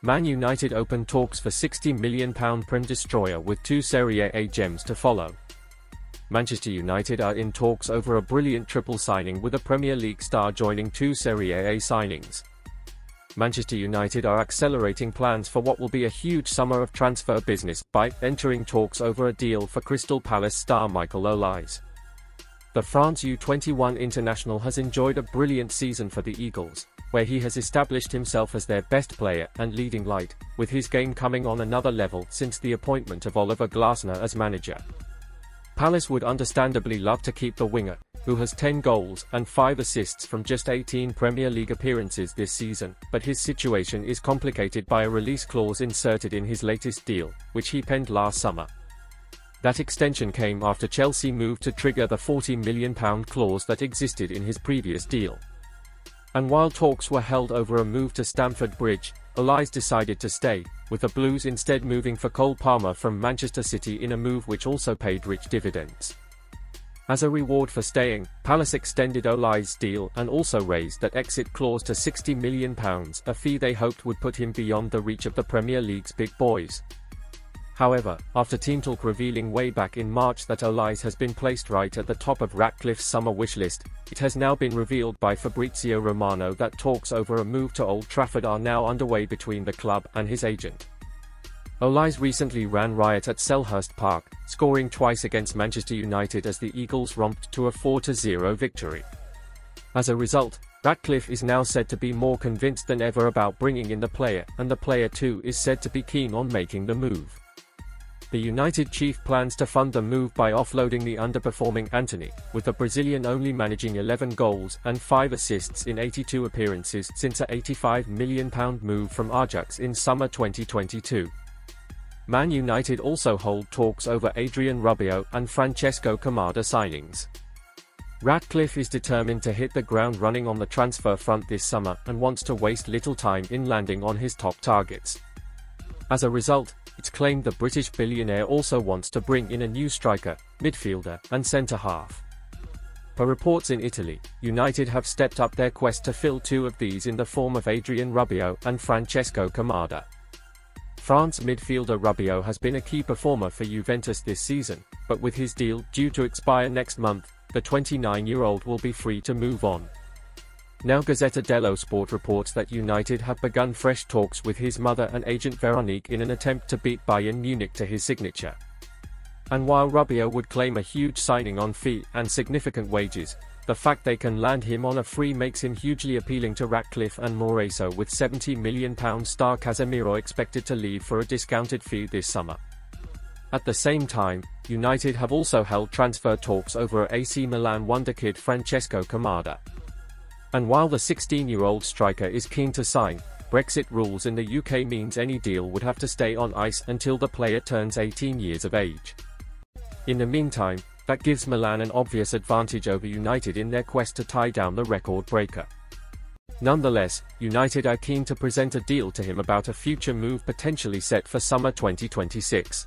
Man United open talks for £60 million Prem destroyer with 2 Serie A gems to follow. Manchester United are in talks over a brilliant triple signing with a Premier League star joining 2 Serie A signings. Manchester United are accelerating plans for what will be a huge summer of transfer business by entering talks over a deal for Crystal Palace star Michael Olise. The France U21 international has enjoyed a brilliant season for the Eagles, where he has established himself as their best player and leading light, with his game coming on another level since the appointment of Oliver Glasner as manager. Palace would understandably love to keep the winger, who has 10 goals and 5 assists from just 18 Premier League appearances this season, but his situation is complicated by a release clause inserted in his latest deal, which he penned last summer. That extension came after Chelsea moved to trigger the £40 million clause that existed in his previous deal. And while talks were held over a move to Stamford Bridge, Olise decided to stay, with the Blues instead moving for Cole Palmer from Manchester City in a move which also paid rich dividends. As a reward for staying, Palace extended Olise's deal and also raised that exit clause to £60 million, a fee they hoped would put him beyond the reach of the Premier League's big boys. However, after Team Talk revealing way back in March that Olise has been placed right at the top of RATCLIFFE's summer wishlist, it has now been revealed by Fabrizio Romano that talks over a move to Old Trafford are now underway between the club and his agent. Olise recently ran riot at Selhurst Park, scoring twice against Manchester United as the Eagles romped to a 4-0 victory. As a result, RATCLIFFE is now said to be more convinced than ever about bringing in the player, and the player too is said to be keen on making the move. The United chief plans to fund the move by offloading the underperforming Antony, with the Brazilian only managing 11 goals and 5 assists in 82 appearances since a £85 million move from Ajax in summer 2022. Man United also hold talks over Adrien Rabiot and Francesco Camarda signings. RATCLIFFE is determined to hit the ground running on the transfer front this summer and wants to waste little time in landing on his top targets. As a result, it's claimed the British billionaire also wants to bring in a new striker, midfielder, and centre-half. Per reports in Italy, United have stepped up their quest to fill 2 of these in the form of Adrien Rabiot and Francesco Camarda. France midfielder Rabiot has been a key performer for Juventus this season, but with his deal due to expire next month, the 29-year-old will be free to move on. Now Gazzetta dello Sport reports that United have begun fresh talks with his mother and agent Veronique in an attempt to beat Bayern Munich to his signature. And while Rabiot would claim a huge signing on fee and significant wages, the fact they can land him on a free makes him hugely appealing to RATCLIFFE and Moreso, with £70 million star Casemiro expected to leave for a discounted fee this summer. At the same time, United have also held transfer talks over AC Milan wonderkid Francesco Camarda. And while the 16-year-old striker is keen to sign, Brexit rules in the UK means any deal would have to stay on ice until the player turns 18 years of age. In the meantime, that gives Milan an obvious advantage over United in their quest to tie down the record breaker. Nonetheless, United are keen to present a deal to him about a future move potentially set for summer 2026.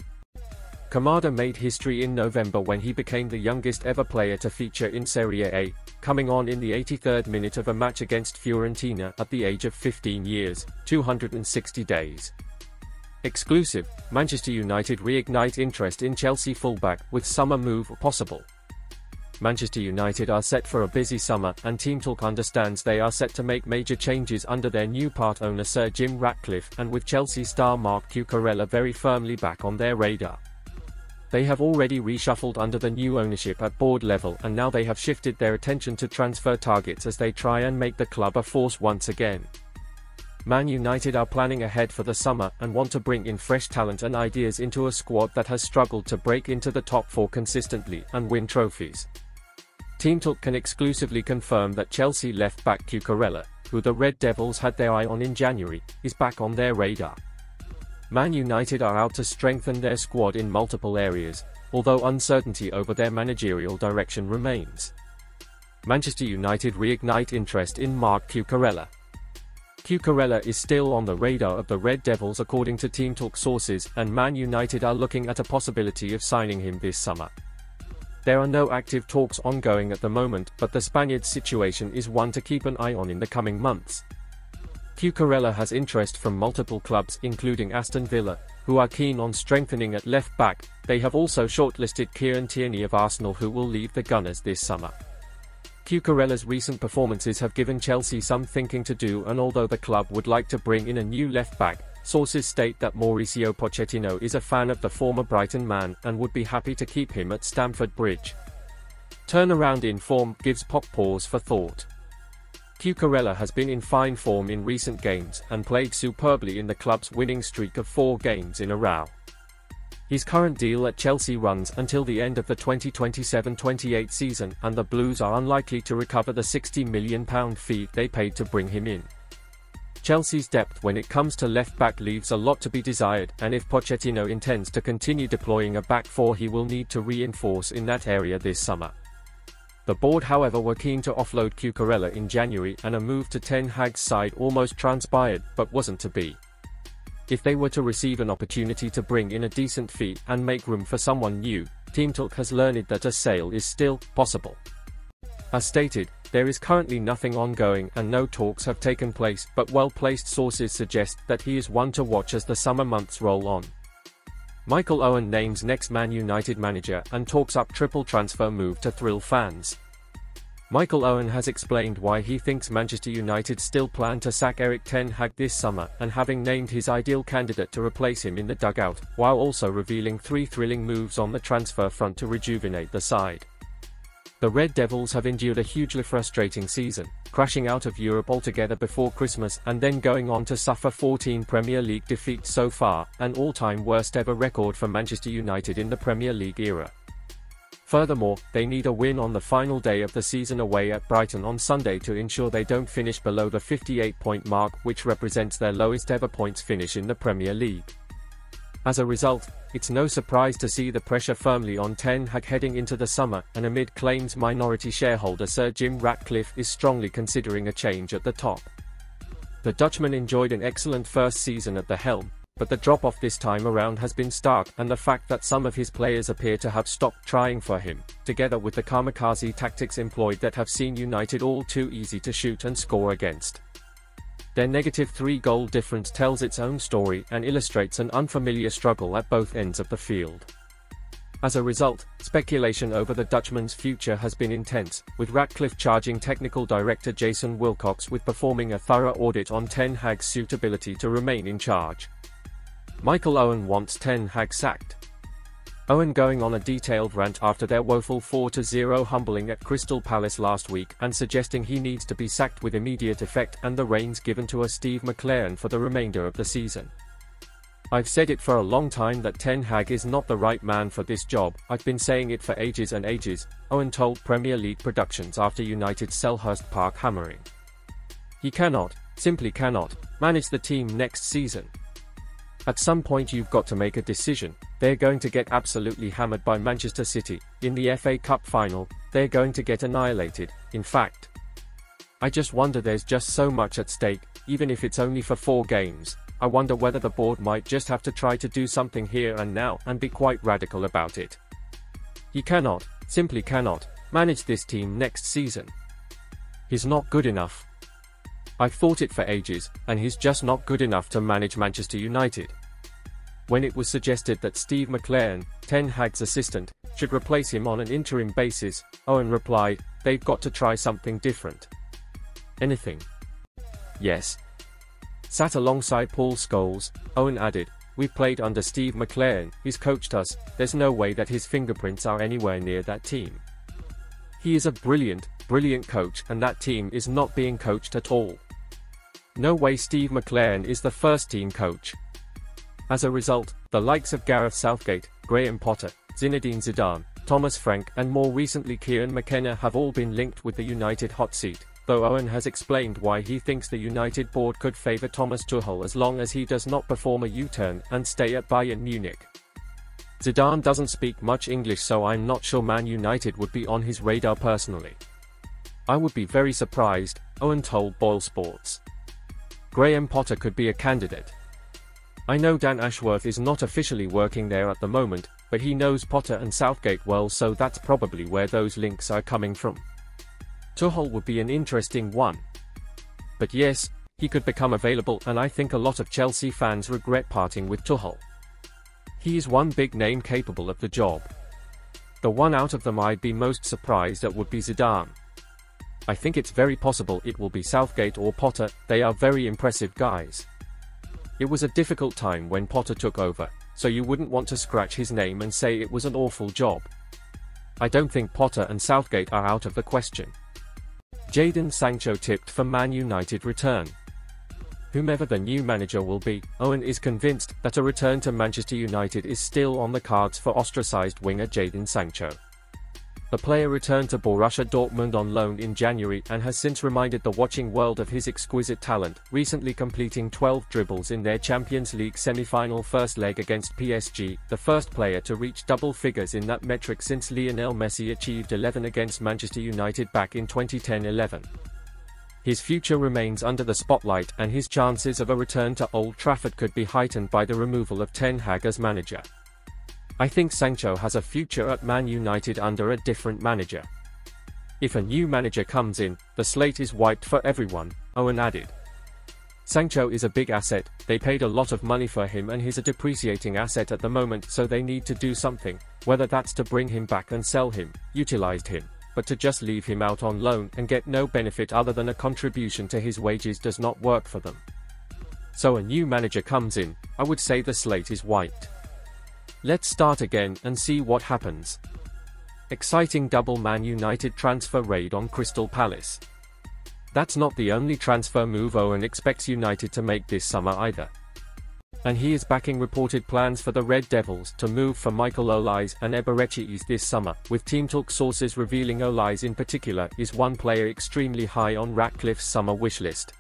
Camarda made history in November when he became the youngest ever player to feature in Serie A, coming on in the 83rd minute of a match against Fiorentina at the age of 15 years, 260 days. Exclusive, Manchester United reignite interest in Chelsea fullback with summer move possible. Manchester United are set for a busy summer, and Team Talk understands they are set to make major changes under their new part owner Sir Jim Ratcliffe, and with Chelsea star Marc Cucurella very firmly back on their radar. They have already reshuffled under the new ownership at board level, and now they have shifted their attention to transfer targets as they try and make the club a force once again. Man United are planning ahead for the summer and want to bring in fresh talent and ideas into a squad that has struggled to break into the top 4 consistently and win trophies. Team Talk can exclusively confirm that Chelsea left-back Cucurella, who the Red Devils had their eye on in January, is back on their radar. Man United are out to strengthen their squad in multiple areas, although uncertainty over their managerial direction remains. Manchester United reignite interest in Marc Cucurella. Cucurella is still on the radar of the Red Devils according to Team Talk sources, and Man United are looking at a possibility of signing him this summer. There are no active talks ongoing at the moment, but the Spaniard's situation is one to keep an eye on in the coming months. Cucurella has interest from multiple clubs including Aston Villa, who are keen on strengthening at left back. They have also shortlisted Kieran Tierney of Arsenal, who will leave the Gunners this summer. Cucurella's recent performances have given Chelsea some thinking to do, and although the club would like to bring in a new left back, sources state that Mauricio Pochettino is a fan of the former Brighton man and would be happy to keep him at Stamford Bridge. Turnaround in form gives Pop pause for thought. Cucurella has been in fine form in recent games and played superbly in the club's winning streak of 4 games in a row. His current deal at Chelsea runs until the end of the 2027-28 season, and the Blues are unlikely to recover the £60 million fee they paid to bring him in. Chelsea's depth when it comes to left-back leaves a lot to be desired, and if Pochettino intends to continue deploying a back four, he will need to reinforce in that area this summer. The board, however, were keen to offload Cucurella in January, and a move to Ten Hag's side almost transpired, but wasn't to be. If they were to receive an opportunity to bring in a decent fee and make room for someone new, Team Talk has learned that a sale is still possible. As stated, there is currently nothing ongoing and no talks have taken place, but well-placed sources suggest that he is one to watch as the summer months roll on. Michael Owen names next Man United manager and talks up triple transfer move to thrill fans. Michael Owen has explained why he thinks Manchester United still plan to sack Erik ten Hag this summer, and having named his ideal candidate to replace him in the dugout, while also revealing 3 thrilling moves on the transfer front to rejuvenate the side. The Red Devils have endured a hugely frustrating season, crashing out of Europe altogether before Christmas and then going on to suffer 14 Premier League defeats so far, an all-time worst ever record for Manchester United in the Premier League era. Furthermore, they need a win on the final day of the season away at Brighton on Sunday to ensure they don't finish below the 58-point mark, which represents their lowest ever points finish in the Premier League. As a result, it's no surprise to see the pressure firmly on Ten Hag heading into the summer, and amid claims minority shareholder Sir Jim Ratcliffe is strongly considering a change at the top. The Dutchman enjoyed an excellent first season at the helm, but the drop-off this time around has been stark, and the fact that some of his players appear to have stopped trying for him, together with the kamikaze tactics employed that have seen United all too easy to shoot and score against. Their negative 3-goal difference tells its own story and illustrates an unfamiliar struggle at both ends of the field. As a result, speculation over the Dutchman's future has been intense, with Ratcliffe charging technical director Jason Wilcox with performing a thorough audit on Ten Hag's suitability to remain in charge. Michael Owen wants Ten Hag sacked. Owen going on a detailed rant after their woeful 4-0 humbling at Crystal Palace last week, and suggesting he needs to be sacked with immediate effect and the reins given to a Steve McLaren for the remainder of the season. I've said it for a long time that Ten Hag is not the right man for this job. I've been saying it for ages and ages, Owen told Premier League Productions after United's Selhurst Park hammering. He cannot, simply cannot, manage the team next season. At some point you've got to make a decision. They're going to get absolutely hammered by Manchester City. In the FA Cup final, they're going to get annihilated, in fact. I just wonder, there's just so much at stake, even if it's only for 4 games. I wonder whether the board might just have to try to do something here and now and be quite radical about it. He cannot, simply cannot, manage this team next season. He's not good enough. I've thought it for ages, and he's just not good enough to manage Manchester United. When it was suggested that Steve McLaren, Ten Hag's assistant, should replace him on an interim basis, Owen replied, "They've got to try something different." Anything? Yes. Sat alongside Paul Scholes, Owen added, "We've played under Steve McLaren, he's coached us, there's no way that his fingerprints are anywhere near that team. He is a brilliant coach, and that team is not being coached at all. No way Steve McLaren is the first team coach." As a result, the likes of Gareth Southgate, Graham Potter, Zinedine Zidane, Thomas Frank and more recently Kieran McKenna have all been linked with the United hot seat, though Owen has explained why he thinks the United board could favour Thomas Tuchel as long as he does not perform a U-turn and stay at Bayern Munich. Zidane doesn't speak much English, so I'm not sure Man United would be on his radar personally. I would be very surprised, Owen told Boyle Sports. Graham Potter could be a candidate. I know Dan Ashworth is not officially working there at the moment, but he knows Potter and Southgate well, so that's probably where those links are coming from. Tuchel would be an interesting one. But yes, he could become available, and I think a lot of Chelsea fans regret parting with Tuchel. He is one big name capable of the job. The one out of them I'd be most surprised at would be Zidane. I think it's very possible it will be Southgate or Potter. They are very impressive guys. It was a difficult time when Potter took over, so you wouldn't want to scratch his name and say it was an awful job. I don't think Potter and Southgate are out of the question. Jadon Sancho tipped for Man United return. Whomever the new manager will be, Owen is convinced that a return to Manchester United is still on the cards for ostracised winger Jadon Sancho. The player returned to Borussia Dortmund on loan in January and has since reminded the watching world of his exquisite talent, recently completing 12 dribbles in their Champions League semi-final first leg against PSG, the first player to reach double figures in that metric since Lionel Messi achieved 11 against Manchester United back in 2010-11. His future remains under the spotlight, and his chances of a return to Old Trafford could be heightened by the removal of Ten Hag as manager. I think Sancho has a future at Man United under a different manager. If a new manager comes in, the slate is wiped for everyone, Owen added. Sancho is a big asset, they paid a lot of money for him and he's a depreciating asset at the moment, so they need to do something, whether that's to bring him back and sell him, utilized him, but to just leave him out on loan and get no benefit other than a contribution to his wages does not work for them. So a new manager comes in, I would say the slate is wiped. Let's start again and see what happens. Exciting double Man United transfer raid on Crystal Palace. That's not the only transfer move Owen expects United to make this summer either. And he is backing reported plans for the Red Devils to move for Michael Olise and Eberechi's this summer, with Team Talk sources revealing Olise in particular is one player extremely high on Ratcliffe's summer wishlist.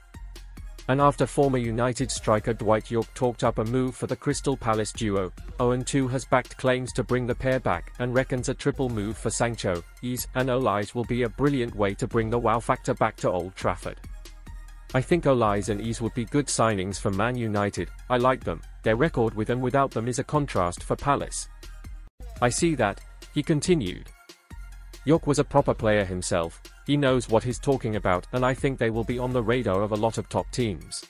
And after former United striker Dwight Yorke talked up a move for the Crystal Palace duo, Owen too has backed claims to bring the pair back and reckons a triple move for Sancho, Olise, and Olise will be a brilliant way to bring the wow factor back to Old Trafford. I think Olise and Olise would be good signings for Man United. I like them. Their record with and without them is a contrast for Palace. I see that, he continued. Yorke was a proper player himself, he knows what he's talking about, and I think they will be on the radar of a lot of top teams.